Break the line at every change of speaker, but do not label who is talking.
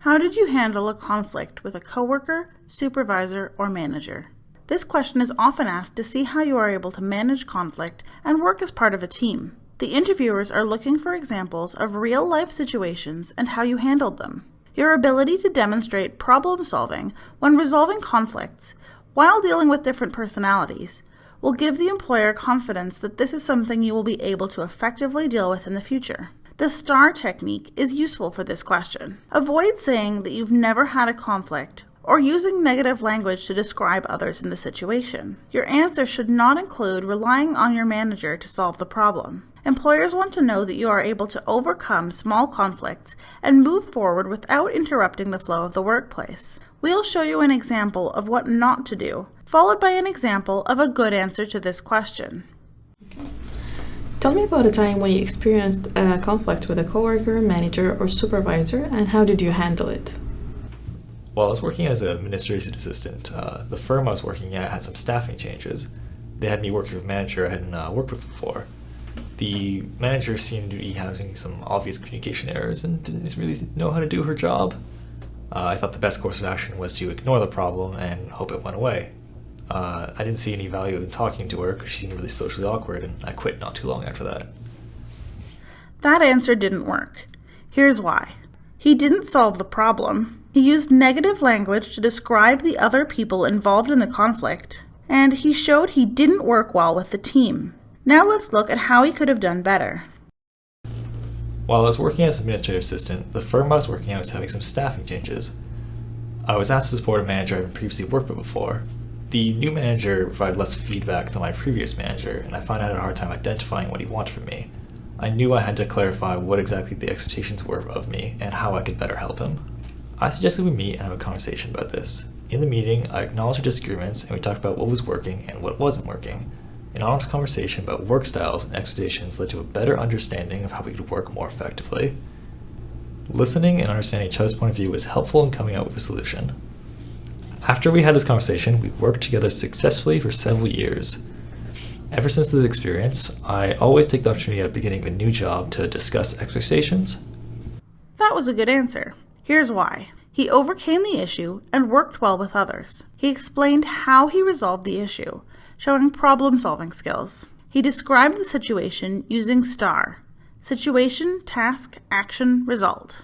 How did you handle a conflict with a coworker, supervisor, or manager? This question is often asked to see how you are able to manage conflict and work as part of a team. The interviewers are looking for examples of real-life situations and how you handled them. Your ability to demonstrate problem solving when resolving conflicts while dealing with different personalities will give the employer confidence that this is something you will be able to effectively deal with in the future. The STAR technique is useful for this question. Avoid saying that you've never had a conflict or using negative language to describe others in the situation. Your answer should not include relying on your manager to solve the problem. Employers want to know that you are able to overcome small conflicts and move forward without interrupting the flow of the workplace. We'll show you an example of what not to do, followed by an example of a good answer to this question.
Okay. Tell me about a time when you experienced a conflict with a coworker, manager, or supervisor, and how did you handle it?
While I was working as an administration assistant, the firm I was working at had some staffing changes. They had me working with a manager I hadn't worked with before. The manager seemed to be having some obvious communication errors and didn't really know how to do her job. I thought the best course of action was to ignore the problem and hope it went away. I didn't see any value in talking to her because she seemed really socially awkward, and I quit not too long after that.
That answer didn't work. Here's why. He didn't solve the problem. He used negative language to describe the other people involved in the conflict, and he showed he didn't work well with the team. Now let's look at how he could have done better.
While I was working as an administrative assistant, the firm I was working at was having some staffing changes. I was asked to support a manager I had previously worked with before. The new manager provided less feedback than my previous manager, and I found I had a hard time identifying what he wanted from me. I knew I had to clarify what exactly the expectations were of me and how I could better help him. I suggested we meet and have a conversation about this. In the meeting, I acknowledged our disagreements and we talked about what was working and what wasn't working. An honest conversation about work styles and expectations led to a better understanding of how we could work more effectively. Listening and understanding each other's point of view was helpful in coming up with a solution. After we had this conversation, we worked together successfully for several years. Ever since this experience, I always take the opportunity at the beginning of a new job to discuss expectations.
That was a good answer. Here's why. He overcame the issue and worked well with others. He explained how he resolved the issue, showing problem-solving skills. He described the situation using STAR: situation, task, action, result.